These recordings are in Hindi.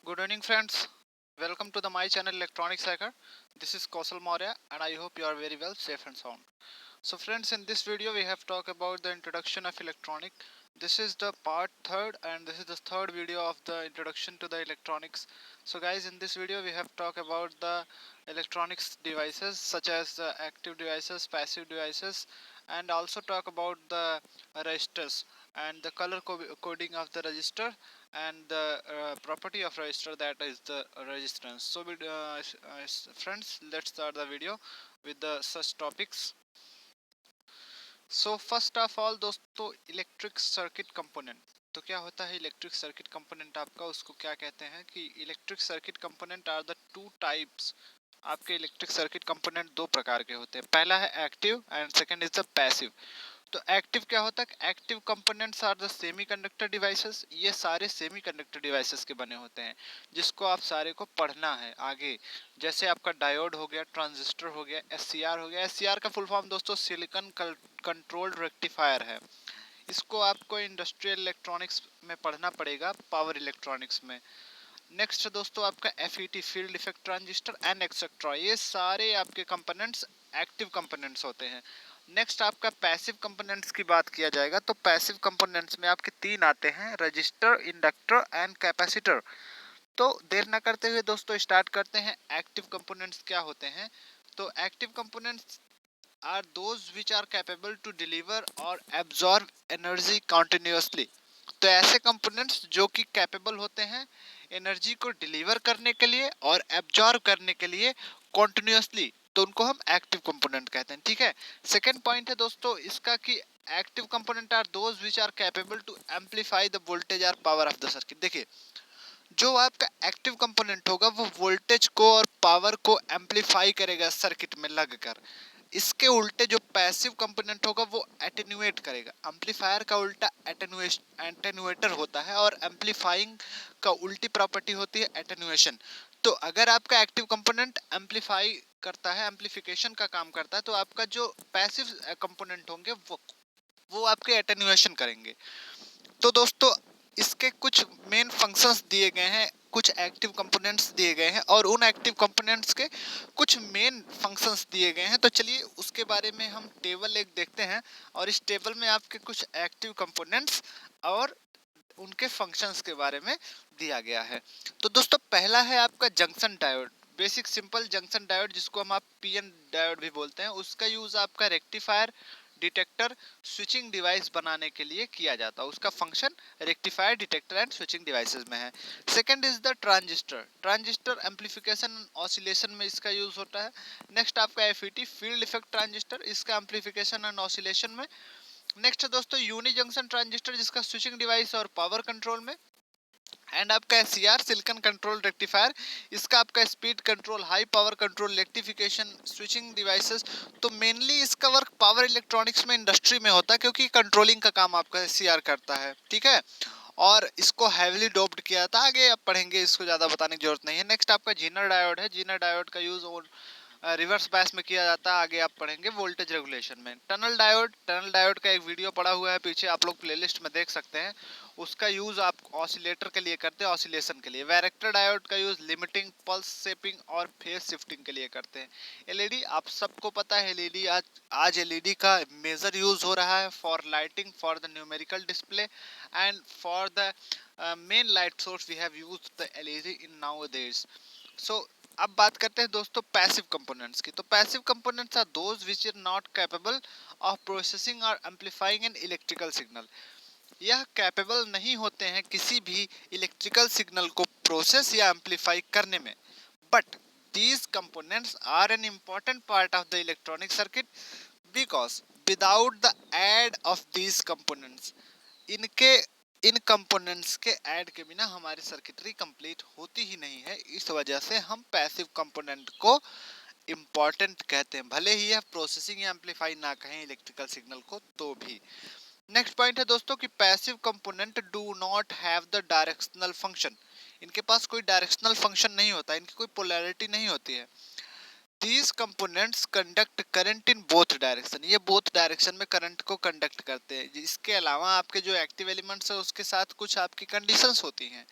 Good evening, friends. Welcome to my channel Electronics Hacker. This is Kausal Maurya, and I hope you are very well, safe and sound. So, friends, in this video we have talked about the introduction of electronic. This is the part third, and this is the third video of the introduction to the electronics. So, guys, in this video we have talked about the electronics devices such as the active devices, passive devices, and also talk about the registers and the color coding of the register and the property of register, that is the resistance. So friends, let's start the video with the such topics. So first of all दोस्तों, इलेक्ट्रिक सर्किट कंपोनेंट. तो क्या होता है इलेक्ट्रिक सर्किट कंपोनेंट आपका, उसको क्या कहते हैं कि electric circuit component are the two types. आपके इलेक्ट्रिक सर्किट कंपोनेंट दो प्रकार के होते हैं. पहला है active and second is the passive. तो एक्टिव क्या होता है? Active components are the semiconductor devices. ये सारे सेमीकंडक्टर डिवाइसेस के बने होते हैं जिसको आप सारे को पढ़ना है आगे. जैसे आपका डायोड हो गया, ट्रांजिस्टर हो गया, एससीआर हो गया. एससीआर का फुल फॉर्म दोस्तों सिलिकॉन कंट्रोल्ड रेक्टिफायर है. इसको आपको इंडस्ट्रियल इलेक्ट्रॉनिक्स में पढ़ना पड़ेगा, पावर इलेक्ट्रॉनिक्स में. नेक्स्ट दोस्तों आपका FET, field effect transistor and etcetera. ये सारे आपके कंपोनेंट्स एक्टिव कंपोनेंट्स होते हैं. नेक्स्ट आपका पैसिव कंपोनेंट्स की बात किया जाएगा तो पैसिव कंपोनेंट्स में आपके तीन आते हैं: रजिस्टर, इंडक्टर एंड कैपेसिटर. तो देर ना करते हुए दोस्तों स्टार्ट करते हैं. एक्टिव कंपोनेंट्स क्या होते हैं? तो active components are those which are capable to deliver और एब्जॉर्ब एनर्जी कॉन्टिन्यूसली. तो ऐसे कंपोनेंट्स जो कि कैपेबल होते हैं एनर्जी को डिलीवर करने के लिए और एब्जॉर्ब करने के लिए कॉन्टिन्यूसली, तो उनको हम एक्टिव कंपोनेंट कहते हैं. ठीक है. सेकेंड पॉइंट है दोस्तों इसका कि active component are those which are capable to amplify the voltage और पावर ऑफ द सर्किट. देखिए, जो आपका एक्टिव कंपोनेंट होगा वो वोल्टेज को और पावर को एम्पलीफाई करेगा सर्किट में लगकर. इसके उल्टे जो पैसिव कंपोनेंट होगा वो एटेन्यूएट करेगा. एम्पलीफायर का उल्टा एटेन्यूएटर होता है और एम्पलीफाइंग का उल्टी प्रॉपर्टी होती है एटेन्यूएशन. तो अगर आपका एक्टिव कंपोनेंट एम्पलीफाई करता है, एम्पलीफिकेशन का काम करता है, तो आपका जो पैसिव कंपोनेंट होंगे वो आपके एटेन्यूएशन करेंगे. तो दोस्तों इसके कुछ मेन फंक्शंस दिए गए हैं, कुछ एक्टिव कंपोनेंट्स दिए गए हैं और उन एक्टिव कंपोनेंट्स के कुछ मेन फंक्शंस दिए गए हैं. तो चलिए उसके बारे में हम टेबल एक देखते हैं और इस टेबल में आपके कुछ एक्टिव कंपोनेंट्स और उनके फंक्शंस के बारे में दिया गया है. तो दोस्तों पहला है आपका junction diode. Basic simple junction diode, जिसको हम आप पीएन डायोड भी बोलते हैं, उसका यूज आपका रेक्टिफायर, डिटेक्टर, स्विचिंग डिवाइस बनाने के लिए किया जाता है. उसका function rectifier, detector and switching devices में है. Second is the transistor. Transistor amplification oscillation में इसका यूज होता है. नेक्स्ट आपका एफईटी, फील्ड इफेक्ट ट्रांजिस्टर, इसका एम्पलीफिकेशन एंड ऑसिलेशन में. नेक्स्ट है दोस्तों यूनि जंक्शन ट्रांजिस्टर, जिसका स्विचिंग डिवाइस और पावर कंट्रोल में. एंड आपका एससीआर, सिलिकॉन कंट्रोल रेक्टिफायर, इसका आपका speed control, high power control, electrification, switching devices. तो मेनली इसका वर्क पावर इलेक्ट्रॉनिक्स में, इंडस्ट्री में होता है क्योंकि कंट्रोलिंग का काम आपका एससीआर करता है. ठीक है. और इसको हैवीली डोप्ड किया जाता है, आगे आप पढ़ेंगे, इसको ज़्यादा बताने की जरूरत नहीं है. नेक्स्ट आपका जीनर डायोड है. जीनर डायोड का यूज़ रिवर्स बायस में किया जाता है, आगे आप पढ़ेंगे वोल्टेज रेगुलेशन में. टनल डायोड, टनल डायोड का एक वीडियो पड़ा हुआ है पीछे, आप लोग प्लेलिस्ट में देख सकते हैं. उसका यूज आप ऑसिलेटर के लिए करते हैं, ऑसिलेशन के लिए. वैरेक्टर डायोड का यूज लिमिटिंग, पल्स शेपिंग और फेज शिफ्टिंग के लिए करते हैं. एलईडी, आप सबको पता है एलईडी, आज एलईडी का मेजर यूज हो रहा है for lighting, for the numerical display and for the main light source we have used the LED in nowadays. So अब बात करते हैं दोस्तों पैसिव कंपोनेंट्स की. तो passive components are those which are not capable of processing और एम्पलीफाइंग एन इलेक्ट्रिकल सिग्नल. यह कैपेबल नहीं होते हैं किसी भी इलेक्ट्रिकल सिग्नल को प्रोसेस या एम्पलीफाई करने में. But these components are an important part of the electronic circuit because without the aid of these components, इनके इन कंपोनेंट्स के ऐड के बिना हमारी सर्किटरी कंप्लीट होती ही नहीं है. इस वजह से हम पैसिव कंपोनेंट को इम्पोर्टेंट कहते हैं, भले ही यह प्रोसेसिंग या एम्पलीफाई ना कहें इलेक्ट्रिकल सिग्नल को तो भी. नेक्स्ट पॉइंट है दोस्तों कि passive component do not have the directional function. इनके पास कोई डायरेक्शनल फंक्शन नहीं होता, इनकी कोई पोलैरिटी नहीं होती है. These components conduct current in both direction. ये both direction में करंट को कंडक्ट करते हैं. इसके अलावा आपके जो एक्टिव एलिमेंट्स है उसके साथ कुछ आपकी कंडीशंस होती हैं.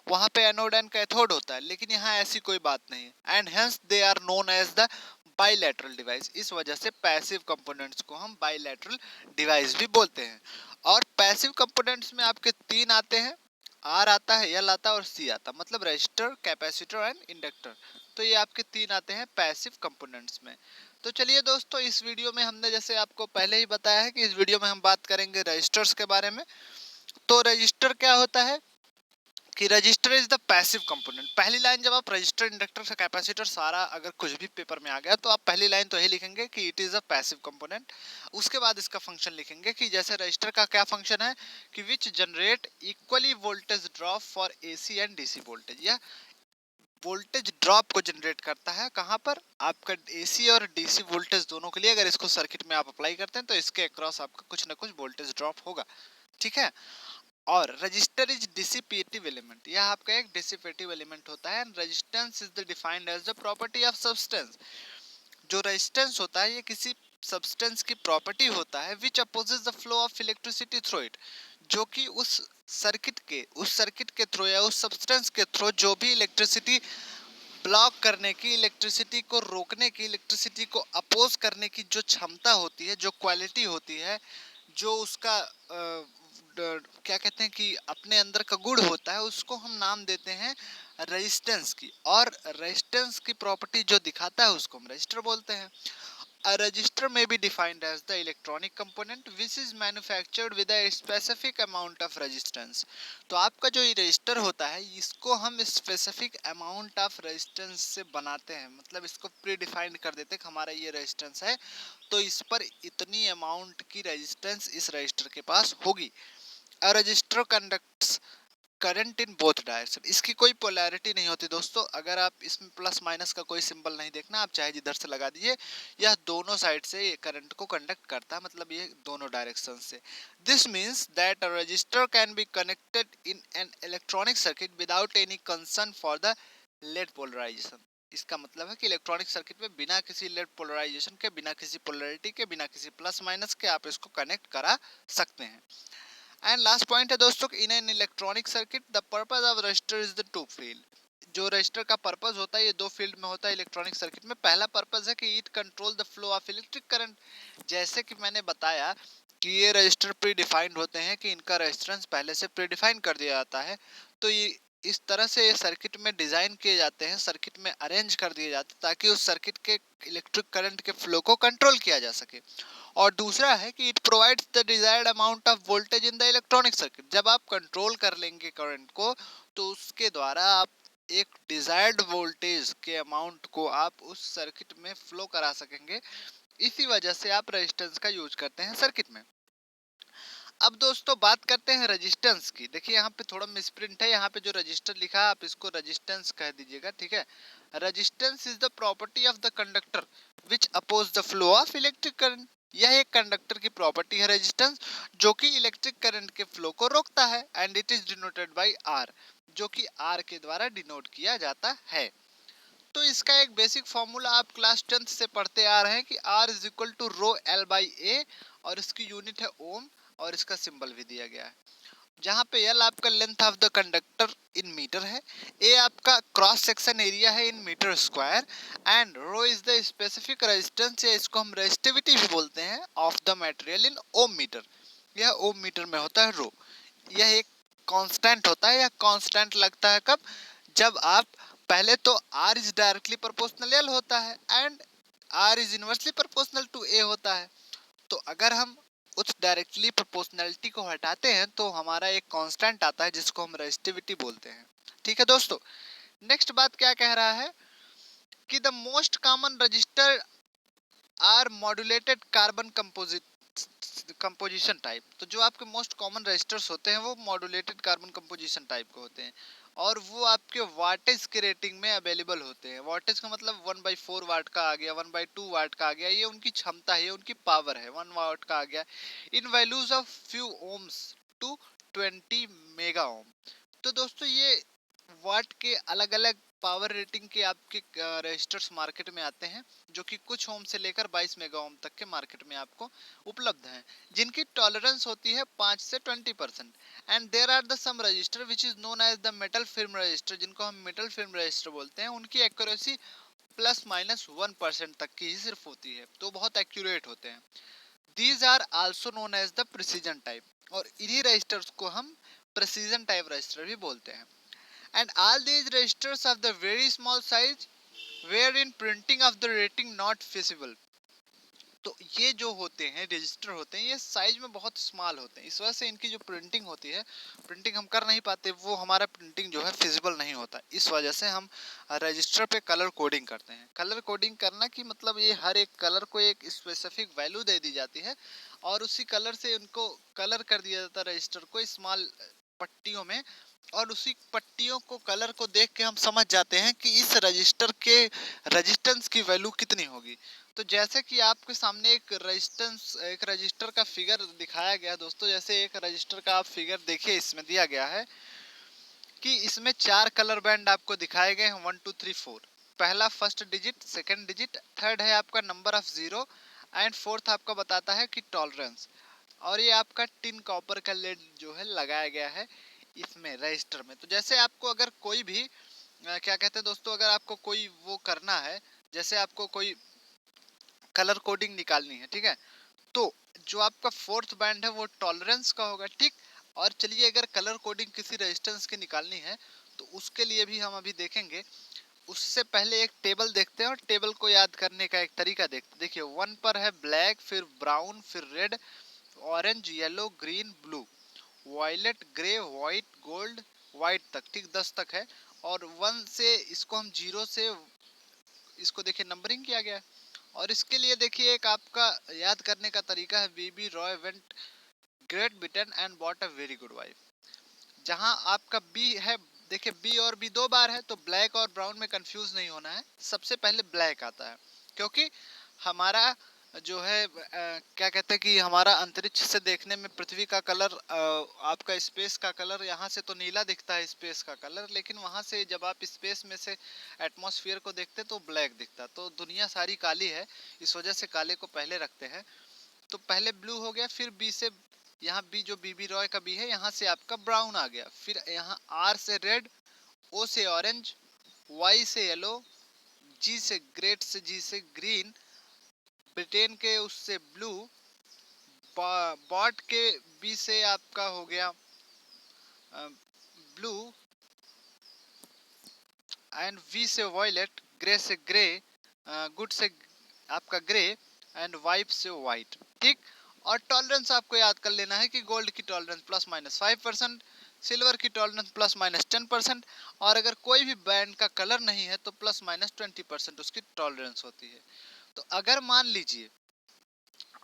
वहां पे एनोड एंड कैथोड होता है, लेकिन यहाँ ऐसी कोई बात नहीं है। And hence they are known as the bilateral device. इस वजह से पैसिव कंपोनेंट्स को हम बाइलेटरल डिवाइस भी बोलते हैं। और पैसिव कंपोनेंट्स में आपके तीन आते हैं, आर आता है, एल आता है और सी आता है, मतलब रजिस्टर, कैपेसिटर एंड इंडक्टर। तो ये आपके तीन आते हैं पैसिव कंपोनेंट्स में। तो चलिए दोस्तों, इस वीडियो में हमने जैसे आपको पहले ही बताया है कि इस वीडियो में हम बात करेंगे रजिस्टर्स के बारे में। तो रजिस्टर क्या होता है कि register is the passive component. पहली लाइन जब आप रजिस्टर, इंडक्टर से कैपेसिटर सारा अगर कुछ भी पेपर में आ गया तो आप पहली लाइन तो यही लिखेंगे कि it is a passive component. उसके बाद इसका फंक्शन लिखेंगे कि जैसे रजिस्टर का क्या फंक्शन है कि which generate equally voltage drop for AC and DC voltage. या वोल्टेज ड्रॉप को जनरेट करता है कहां पर, आपका एसी और डीसी वोल्टेज दोनों के लिए। अगर इसको सर्किट में आप अप्लाई करते हैं तो इसके अक्रॉस आपका कुछ ना कुछ वोल्टेज ड्रॉप होगा, ठीक है। और रजिस्टर इज डिसिपेटिव एलिमेंट, यह आपका एक डिसिपेटिव एलिमेंट होता है। And resistance is the defined as the property of substance. जो रेजिस्टेंस होता है ये किसी सब्सटेंस की प्रॉपर्टी होता है which opposes the flow of electricity through it, जो कि उस सर्किट के थ्रू या उस सब्सटेंस के थ्रू जो भी इलेक्ट्रिसिटी ब्लॉक करने की, इलेक्ट्रिसिटी को रोकने की, इलेक्ट्रिसिटी को अपोज करने की जो क्षमता होती है, जो क्वालिटी होती है, जो उसका क्या कहते हैं कि अपने अंदर का गुण होता है, उसको हम नाम देते हैं रेजिस्टेंस की। और रेजिस्टेंस की प्रॉपर्टी जो दिखाता है उसको हम रजिस्टर बोलते हैं। A register may be defined as the electronic component which is manufactured with a specific amount of resistance। तो आपका जो ये रजिस्टर होता है इसको हम स्पेसिफिक अमाउंट ऑफ रेजिस्टेंस से बनाते हैं, मतलब इसको प्री डिफाइंड कर देते हैं कि हमारा ये रेजिस्टेंस है तो इस पर इतनी अमाउंट की रेजिस्टेंस इस रजिस्टर के पास होगी। A register conducts current in both direction. इसकी कोई पोलैरिटी नहीं होती दोस्तों, अगर आप इसमें प्लस माइनस का कोई सिंबल नहीं देखना, आप चाहे जिधर से लगा दीजिए, यह दोनों साइड से ये करंट को कंडक्ट करता है, मतलब ये दोनों डायरेक्शन से। This means that a resistor can be connected in an electronic circuit without any concern for the lead polarization. इसका मतलब है कि इलेक्ट्रॉनिक सर्किट में बिना किसी लेड पोलराइजेशन के, बिना किसी पोलैरिटी के, बिना किसी प्लस माइनस के आप इसको कनेक्ट करा सकते हैं। एंड लास्ट पॉइंट है दोस्तों, इन an electronic circuit the purpose of register is the two field. जो रजिस्टर का पर्पस होता है ये दो फील्ड में होता है इलेक्ट्रॉनिक सर्किट में। पहला पर्पस है कि it control the flow of electric current. जैसे कि मैंने बताया कि ये रजिस्टर प्री डिफाइंड होते हैं कि इनका रेजिस्टेंस पहले से प्री डिफाइन कर दिया जाता है, तो ये इस तरह से ये सर्किट में डिजाइन किए जाते हैं, सर्किट में अरेंज कर दिए जाते हैं ताकि उस सर्किट के इलेक्ट्रिक करंट के फ्लो को कंट्रोल किया जा सके। और दूसरा है कि it provides the desired amount of voltage in the electronic circuit. जब आप कंट्रोल कर लेंगे करंट को तो उसके द्वारा आप एक डिजायर्ड वोल्टेज के अमाउंट को आप उस सर्किट में फ्लो करा सकेंगे। इसी वजह से आप रेजिस्टेंस का यूज करते हैं सर्किट में। अब दोस्तों बात करते हैं रेजिस्टेंस की। देखिए यहाँ पे थोड़ा मिसप्रिंट है, यहाँ पे जो रजिस्टर लिखा है आप इसको रेजिस्टेंस कह दीजिएगा, ठीक है। Resistance is the property of the conductor which oppose the flow of electric current. यह एक कंडक्टर की प्रॉपर्टी है रेजिस्टेंस, जो कि इलेक्ट्रिक करंट के फ्लो को रोकता है। And it is denoted by R, जो कि आर के द्वारा डिनोट किया जाता है। तो इसका एक बेसिक फॉर्मूला आप क्लास 10th से पढ़ते आ रहे हैं कि R is equal to rho l by A, और इसकी यूनिट है ओम, और इसका सिंबल भी दिया गया है। जहाँ पे एल आपका length of the conductor in metre है, ए आपका क्रॉस सेक्शन एरिया है in metre square, and rho is the specific resistance, या इसको हम रेजिस्टिविटी भी बोलते हैं, of the material in ohm metre. यह ओम मीटर में होता है रो। यह एक कांस्टेंट होता है, या कांस्टेंट लगता है कब, जब आप पहले तो R is directly proportional L होता है and R is inversely proportional to A होता है। तो अगर हम उस डायरेक्टली प्रोपोर्शनलिटी को हटाते हैं तो हमारा एक कांस्टेंट आता है जिसको हम रेजिस्टिविटी बोलते हैं, ठीक है दोस्तों। नेक्स्ट बात क्या कह रहा है कि the most common resistor are modulated carbon composition type. तो जो आपके मोस्ट कॉमन रजिस्टर्स होते हैं वो मॉड्यूलेटेड कार्बन कंपोजिशन टाइप के होते हैं, और वो आपके वाटेज के रेटिंग में अवेलेबल होते हैं। वाटेज का मतलब 1/4 वाट का आ गया, 1/2 वाट का आ गया, ये उनकी क्षमता है, उनकी पावर है। 1 वाट का आ गया in values of few ohms to 20 mega ohm. तो दोस्तों ये वाट के अलग अलग पावर रेटिंग के आपके रजिस्टर्स मार्केट में आते हैं, जो कि कुछ ओम से लेकर 22 मेगा ओम तक के मार्केट में आपको उपलब्ध हैं, जिनकी टॉलरेंस होती है 5 से 20%। And there are the some resistor which is known as the metal film resistor, जिनको हम मेटल फिल्म रजिस्टर बोलते हैं। उनकी एक्यूरेसी प्लस माइनस 1% तक की ही सिर्फ होती है, तो बहुत एक्यूरेट होते हैं। These are also known as the precision type, और इन्हीं रजिस्टर्स को हम प्रिसीजन टाइप रजिस्टर भी बोलते हैं। And all these registers of the very small size wherein printing of the rating not feasible। तो ये जो होते हैं रजिस्टर होते हैं, ये साइज में बहुत स्मॉल होते हैं, इस वजह से इनकी जो प्रिंटिंग होती है, प्रिंटिंग हम कर नहीं पाते, वो हमारा प्रिंटिंग जो है फिजिबल नहीं होता। इस वजह से हम रजिस्टर पे कलर कोडिंग करते हैं। कलर कोडिंग करना की मतलब ये हर एक कलर को एक स्पेसिफिक वैल्यू दे दी जाती है, और उसी कलर से उनको कलर कर दिया जाता है रजिस्टर को स्मॉल पट्टियों में, और उसी पट्टियों को कलर को देख के हम समझ जाते हैं कि इस रजिस्टर के रेजिस्टेंस की वैल्यू कितनी होगी। तो जैसे कि आपके सामने एक रजिस्टर का फिगर दिखाया गया है दोस्तों, जैसे एक रजिस्टर का आप फिगर देखिए, इसमें दिया गया है कि इसमें 4 कलर बैंड आपको दिखाए गए हैं, 1 2 3 4। पहला first digit, second digit, third है आपका number of zero, and fourth आपका बताता है कि टॉलरेंस। और ये आपका टिन कॉपर का लेड जो है लगाया गया है इसमें रजिस्टर में। तो जैसे आपको अगर कोई भी क्या कहते हैं दोस्तों, अगर आपको कोई वो करना है, जैसे आपको कोई कलर कोडिंग निकालनी है, ठीक है, तो जो आपका फोर्थ बैंड है वो टॉलरेंस का होगा, ठीक। और चलिए अगर कलर कोडिंग किसी रेजिस्टेंस की निकालनी है, तो उसके लिए भी हम अभी देखेंगे। उससे पहले एक टेबल देखते हैं, और टेबल को याद करने का एक तरीका देखते। देखिए 1 पर है ब्लैक, फिर ब्राउन, फिर red, orange, yellow, green, blue, violet, grey, white, gold, white तक, ठीक 10 तक है। और 1 से इसको हम 0 से इसको देखिए नंबरिंग किया गया है। और इसके लिए देखिए एक आपका याद करने का तरीका है, BB Roy went Great Britain and bought a very good wife. जहां आपका बी है, देखिए बी और बी 2 बार है, तो ब्लैक और ब्राउन में कंफ्यूज नहीं होना है, सबसे पहले ब्लैक आता है, क्योंकि हमारा जो है क्या कहते हैं कि हमारा अंतरिक्ष से देखने में पृथ्वी का कलर, आपका स्पेस का कलर यहाँ से तो नीला दिखता है स्पेस का कलर, लेकिन वहाँ से जब आप स्पेस में से एटमॉस्फेयर को देखते तो ब्लैक दिखता। तो दुनिया सारी काली है, इस वजह से काले को पहले रखते हैं। तो पहले ब्लू हो गया, फिर बी से, यहाँ बी जो बीबी रॉय का बी है, यहाँ से आपका ब्राउन आ गया, फिर यहाँ आर से रेड, ओ से ऑरेंज, वाई से येलो, जी से ग्रेट, से जी से ग्रीन, ब्रिटेन के उससे ब्लू, बॉट के बी से आपका हो गया ब्लू, एंड वी से वॉयलेट, ग्रे से ग्रे, गुड से आपका ग्रे, एंड वाइप से वाइट, ठीक। और टॉलरेंस आपको याद कर लेना है कि गोल्ड की टॉलरेंस प्लस माइनस 5%, सिल्वर की टॉलरेंस प्लस माइनस 10%, और अगर कोई भी बैंड का कलर नहीं है तो प्लस माइनस 20% उसकी टॉलरेंस होती है। तो अगर मान लीजिए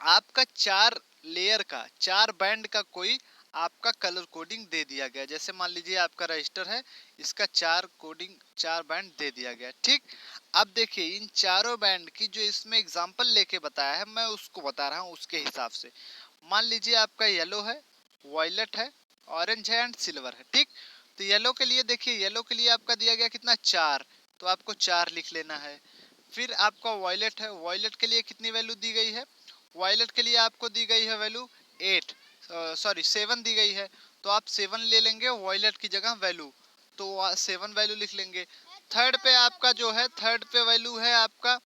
आपका 4 लेयर का, 4 बैंड का कोई आपका कलर कोडिंग दे दिया गया, जैसे मान लीजिए आपका रजिस्टर है, इसका 4 बैंड दे दिया गया, ठीक। अब देखिए इन चारों बैंड की जो इसमें एग्जांपल लेके बताया है, मैं उसको बता रहा हूँ उसके हिसाब से। मान लीजिए आपका येलो है, वॉयलेट है, ऑरेंज है, एंड सिल्वर है, ठीक। तो येलो के लिए देखिए, येलो के लिए आपका दिया गया कितना 4, तो आपको 4 लिख लेना है। फिर आपका वॉयलेट है, वॉयलेट के लिए कितनी वैल्यू दी गई है, वॉयलेट के लिए आपको दी गई है वैल्यू 7 दी गई है, तो आप 7 ले लेंगे वॉयलेट की जगह वैल्यू, तो 7 वैल्यू लिख लेंगे। थर्ड पे आपका जो है, थर्ड पे वैल्यू है आपका,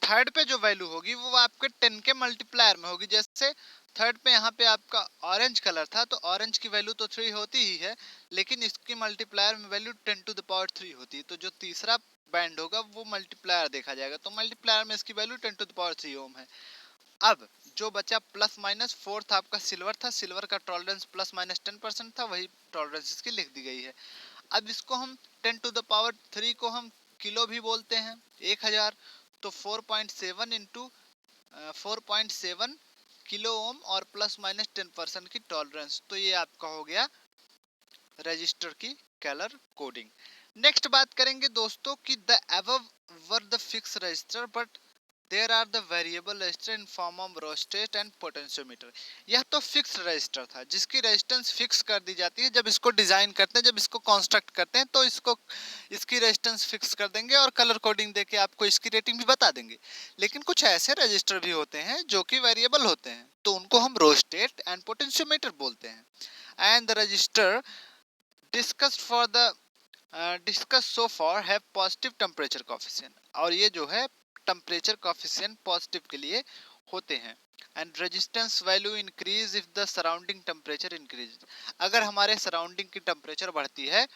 थर्ड पे जो वैल्यू होगी वो आपके 10 के मल्टीप्लायर में होगी। जैसे थर्ड पे यहाँ पे आपका ऑरेंज कलर था, तो ऑरेंज की वैल्यू तो 3 होती ही है, लेकिन इसकी मल्टीप्लायर में वैल्यू 10⁻³ होती है। तो जो तीसरा बैंड होगा वो मल्टीप्लायर देखा जाएगा, तो मल्टीप्लायर में इसकी वैल्यू 10⁻³ ओम है। अब जो बचा प्लस माइनस, फोर्थ आपका सिल्वर था, सिल्वर का टॉलरेंस प्लस माइनस 10% था, वही टॉलरेंस इसकी लिख दी गई है। अब इसको हम 10⁻³ को हम किलो भी बोलते हैं, 1000, तो 4.7 इंटू 4.7 किलो ओम, और प्लस माइनस 10% की टॉलरेंस, तो ये आपका हो गया रजिस्टर की कलर कोडिंग। नेक्स्ट बात करेंगे दोस्तों कि the above were the fix resistor but there are the variable resistor in form of rheostat and potentiometer. यह तो फिक्स रजिस्टर था जिसकी रेजिस्टेंस फिक्स कर दी जाती है। जब इसको डिजाइन करते हैं, जब इसको कंस्ट्रक्ट करते हैं, तो इसको इसकी रेजिस्टेंस फिक्स कर देंगे और कलर कोडिंग देके आपको इसकी रेटिंग भी बता देंगे। लेकिन कुछ ऐसे रजिस्टर भी होते हैं जो कि वेरिएबल होते हैं, तो उनको हम रोस्टेट एंड पोटेंशियोमीटर बोलते हैं। And the register discussed for the discuss so for have positive temperature coefficient, और ये जो है टेम्परेचर कोफिशिएंट पॉजिटिव के लिए होते हैं। And resistance value increase if the surrounding temperature increase, अगर हमारे सराउंडिंग की टेम्परेचर बढ़ती है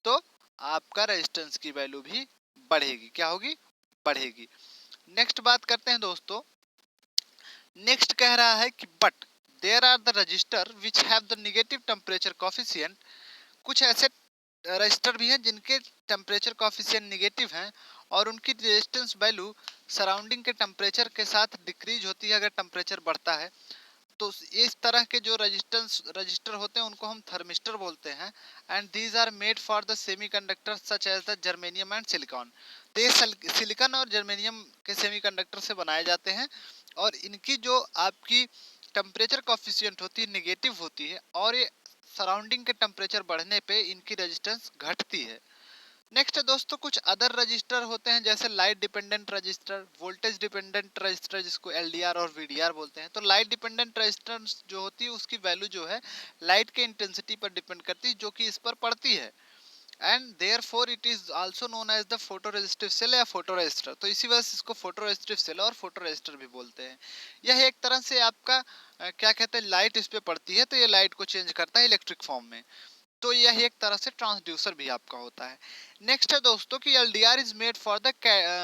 तो आपका रेजिस्टेंस की वैल्यू भी बढ़ेगी। क्या होगी? बढ़ेगी। नेक्स्ट बात करते हैं दोस्तों। नेक्स्ट कह रहा है कि but there are the resistor which have the negative temperature coefficient, कुछ ऐसे रजिस्टर भी हैं जिनके टेम्परेचर कोफिशिएंट नेगेटिव हैं और उनकी रेजिस्टेंस वैल्यू सराउंडिंग के टेम्परेचर के साथ डिक्रीज होती है अगर टेम्परेचर बढ़ता है। तो इस तरह के जो रजिस्टर होते हैं उनको हम थर्मिस्टर बोलते हैं। And these are made for the semiconductor such as the germanium and silicon, तो ये सिलिकॉन और जर्मेनियम के सेमीकंडक्टर से बनाए जाते हैं और इनकी जो आपकी टेम्परेचर कोफिशिएंट होती है नेगेटिव होती है और ये सराउंडिंग के टेम्परेचर बढ़ने पे इनकी रेजिस्टेंस घटती है। नेक्स्ट है दोस्तों कुछ अदर रजिस्टर होते हैं जैसे light dependent register, voltage dependent register जिसको एलडीआर और वीडीआर बोलते हैं। तो लाइट डिपेंडेंट रजिस्टेंस जो होती है उसकी वैल्यू जो है लाइट के इंटेंसिटी पर डिपेंड करती है जो कि इस पर पड़ती है। And therefore it is also known as the photo resistive cell या फोटो रजिस्टर, तो इसी वजह से इसको फोटो रेजिस्टिव सेल और फोटो रजिस्टर भी बोलते हैं। यह एक तरह से आपका क्या कहते हैं, लाइट इस पे पड़ती है तो ये लाइट को चेंज करता है इलेक्ट्रिक फॉर्म में, तो यह एक तरह से ट्रांसड्यूसर भी आपका होता है। नेक्स्ट है दोस्तों कि LDR is made for the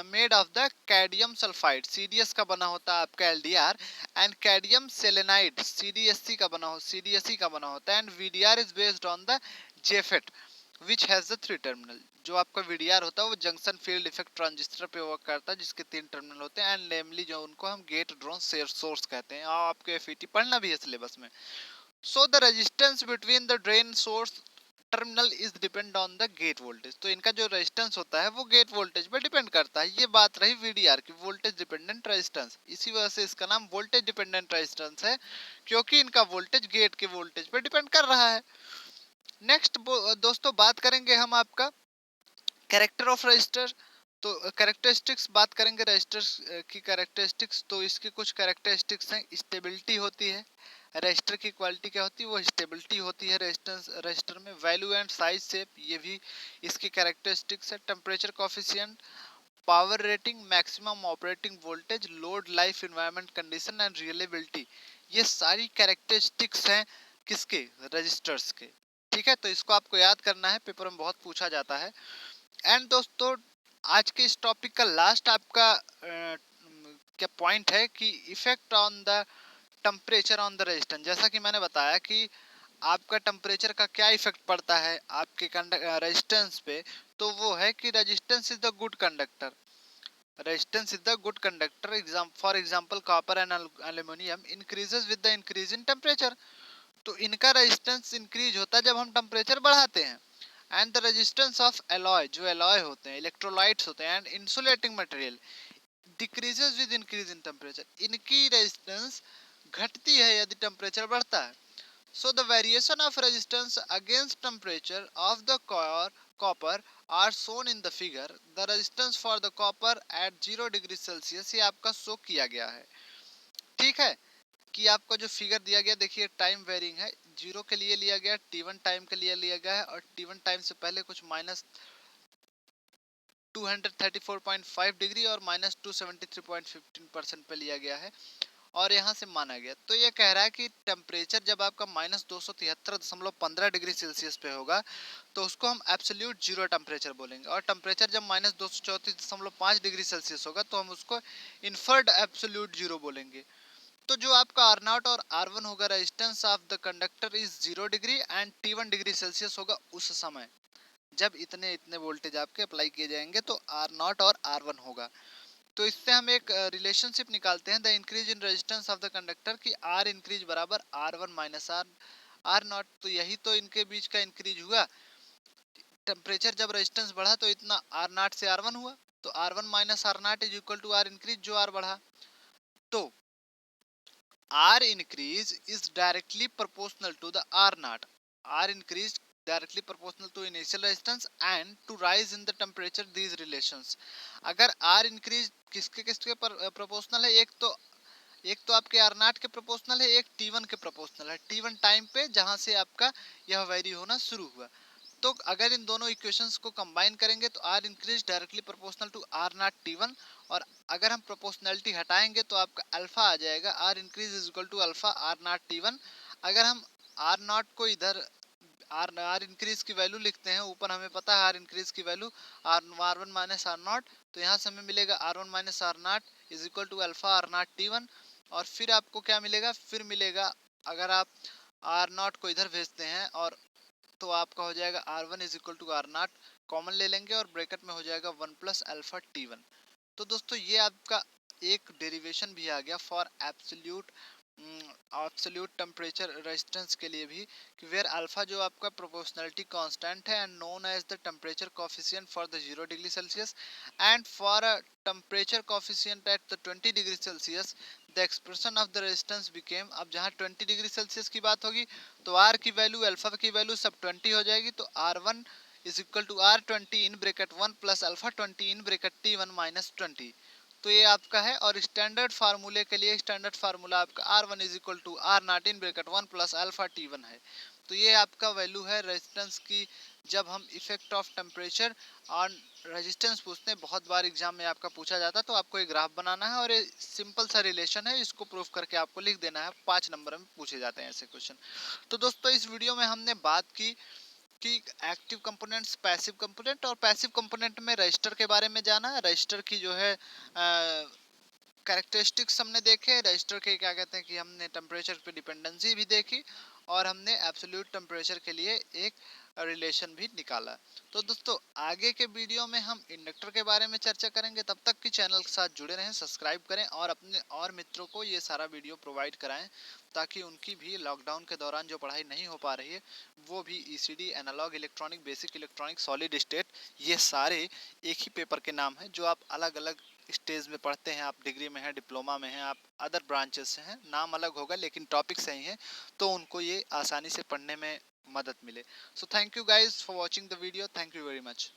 made of the cadmium sulphide, CDS का बना होता है आपका LDR, and cadmium selenide CDSC का बना होता है। And VDR is based on the JFET which has the 3 terminal, जो आपका वीडीआर होता है वो जंक्शन फील्ड इफेक्ट ट्रांजिस्टर पे वर्क करता है जिसके 3 टर्मिनल होते हैं। एंड नेमली जो उनको हम गेट ड्रोन सोर्स कहते हैं, और आपके एफईटी पढ़ना भी है सिलेबस में। So the resistance between the drain source terminal is depend on the gate voltage, तो इनका जो रेजिस्टेंस होता है वो गेट वोल्टेज पे डिपेंड करता है। ये बात रही वीडीआर की, वोल्टेज डिपेंडेंट रेजिस्टेंस, इसी वजह से इसका नाम वोल्टेज डिपेंडेंट रेजिस्टेंस है क्योंकि इनका वोल्टेज गेट के वोल्टेज पे डिपेंड कर रहा है। नेक्स्ट दोस्तों बात करेंगे हम आपका कैरेक्टर ऑफ रजिस्टर, तो कैरेक्टरिस्टिक्स बात करेंगे रजिस्टर की कैरेक्टरिस्टिक्स। तो इसकी कुछ कैरेक्टरिस्टिक्स हैं, स्टेबिलिटी होती है, रजिस्टर की क्वालिटी क्या होती है वो स्टेबिलिटी होती है रेजिस्टेंस रजिस्टर में। वैल्यू एंड साइज शेप ये भी इसकी कैरेक्टरिस्टिक्स है। Temperature coefficient, power rating, maximum operating voltage, load life environment condition and reliability, ये सारी कैरेक्टरिस्टिक्स हैं किसके? रजिस्टर्स के। ठीक है, तो इसको आपको याद करना है, पेपर में बहुत पूछा जाता है। एंड दोस्तों आज के इस टॉपिक का लास्ट आपका क्या पॉइंट है कि effect on the temperature on the resistance. जैसा कि मैंने बताया कि आपका टेम्परेचर का क्या इफेक्ट पड़ता है आपके रेजिस्टेंस पे, तो वो है कि resistance is the good conductor, resistance is the good conductor. For example copper and aluminium increases with the increase in temperature, तो इनका रेजिस्टेंस इंक्रीज होता है जब हम टेम्परेचर बढ़ाते हैं। And the resistance of alloy, जो एलॉय होते हैं इलेक्ट्रोलाइट्स होते हैं and insulating material decreases with increase in temperature, इनकी रेजिस्टेंस घटती है यदि टेम्परेचर बढ़ता है। So the variation of resistance against temperature of the core copper are shown in the figure. The resistance for the copper at 0 degree Celsius ये आपका शो किया गया है। ठीक है, कि आपको जो फिगर दिया गया देखिए टाइम वेरिंग है, 0 के लिए लिया गया, T1 टाइम के लिए लिया गया है और T1 टाइम से पहले कुछ माइनस 234.5 डिग्री और माइनस 273.15% पे लिया गया है और यहाँ से माना गया। तो ये कह रहा है कि टेम्परेचर जब आपका माइनस 273.15 डिग्री सेल्सियस पे होगा तो उसको हम एब्सोल्यूट जीरो टेम्परेचर बोलेंगे, और टेम्परेचर जब माइनस 234.5 डिग्री सेल्सियस होगा तो हम उसको इन्फर्ड एब्सोल्यूट जीरो बोलेंगे। तो जो आपका आर नॉट और आर वन होगा, resistance of the conductor is 0 degree and T1 degree Celsius होगा उस समय जब इतने इतने वोल्टेज आपके अप्लाई किए जाएंगे, तो आर नॉट और आर वन होगा। तो इससे हम एक रिलेशनशिप निकालते हैं, the increase in resistance of the conductor की आर इंक्रीज बराबर R one minus R naught, तो यही तो इनके बीच का इंक्रीज हुआ। टेम्परेचर जब रेजिस्टेंस बढ़ा तो इतना आर नॉट से आर वन हुआ, तो R one minus R naught is equal to R increase, जो आर बढ़ा। तो R increase is directly proportional to the R naught, R increase directly proportional to initial resistance and to rise in the temperature these relations. अगर R increase किसके किसके प्रोपोर्शनल है, एक तो आपके आर नॉट के प्रोपोर्शनल है, एक टी1 के प्रोपोर्शनल है, टी1 टाइम पे जहां से आपका यह वेरी होना शुरू हुआ। तो अगर इन दोनों इक्वेशंस को कंबाइन करेंगे तो R increase directly proportional to R naught t one, और अगर हम प्रोपोर्शनलिटी हटाएंगे तो आपका अल्फा आ जाएगा, R increase is equal to alpha R naught t one. अगर हम आर नॉट को इधर आर इंक्रीज की वैल्यू लिखते हैं, ऊपर हमें पता है आर इंक्रीज की value R one minus R naught, तो यहाँ से हमें मिलेगा R one minus R naught is equal to alpha R naught T one. और फिर आपको क्या मिलेगा, फिर मिलेगा अगर आप आर नॉट को इधर भेजते हैं और तो आपका हो जाएगा R one is equal to R naught, common ले लेंगे और ब्रैकेट में हो जाएगा one plus alpha T one. तो दोस्तों ये आपका एक डेरिवेशन भी आ गया फॉर एब्सोल्यूट टेम्परेचर रेजिस्टेंस के लिए भी, कि वेयर अल्फा जो आपका प्रोपोर्शनलिटी कांस्टेंट है and known as the temperature coefficient for the 0 degree Celsius and for a temperature coefficient at the 20 degree Celsius the expression of the resistance became. अब जहाँ 20 डिग्री सेल्सियस की बात होगी तो आर की वैल्यू अल्फा की वैल्यू सब 20 हो जाएगी, तो R one is equal to R 20 in bracket 1 plus alpha 20 in bracket T one minus 20। तो ये आपका है, और स्टैंडर्ड फार्मूले के लिए स्टैंडर्ड फार्मूला आपका R one is equal to R naught in bracket 1 plus alpha T one है। तो ये आपका वैल्यू है रेजिस्टेंस की, जब हम effect of temperature on resistance पूछते हैं, बहुत बार एग्जाम में आपका पूछा जाता है, तो आपको एक ग्राफ बनाना है और ये सिंपल सा रिलेशन है, इसको प्रूफ करके आपको लिख देना है। 5 नंबर में पूछे जाते हैं ऐसे क्वेश्चन। तो दोस्तों इस वीडियो में हमने बात की कि एक्टिव कंपोनेंट्स, पैसिव कंपोनेंट, और पैसिव कंपोनेंट में रजिस्टर के बारे में जाना है। रजिस्टर की जो है कैरेक्टरिस्टिक्स हमने देखे, रजिस्टर के क्या कहते हैं कि हमने टेम्परेचर पे डिपेंडेंसी भी देखी, और हमने एब्सोल्यूट टेम्परेचर के लिए एक रिलेशन भी निकाला। तो दोस्तों आगे के वीडियो में हम इंडक्टर के बारे में चर्चा करेंगे, तब तक की चैनल के साथ जुड़े रहें, सब्सक्राइब करें और अपने और मित्रों को ये सारा वीडियो प्रोवाइड कराएं, ताकि उनकी भी लॉकडाउन के दौरान जो पढ़ाई नहीं हो पा रही है वो भी ECD, analogue electronic, basic electronic, solid state, ये सारे एक ही पेपर के नाम हैं, जो आप अलग अलग स्टेज में पढ़ते हैं, आप डिग्री में हैं, डिप्लोमा में हैं, आप अदर ब्रांचेस से हैं, नाम अलग होगा लेकिन टॉपिक सही है, तो उनको ये आसानी से पढ़ने में मदद मिले। So thank you guys for watching the video, thank you very much.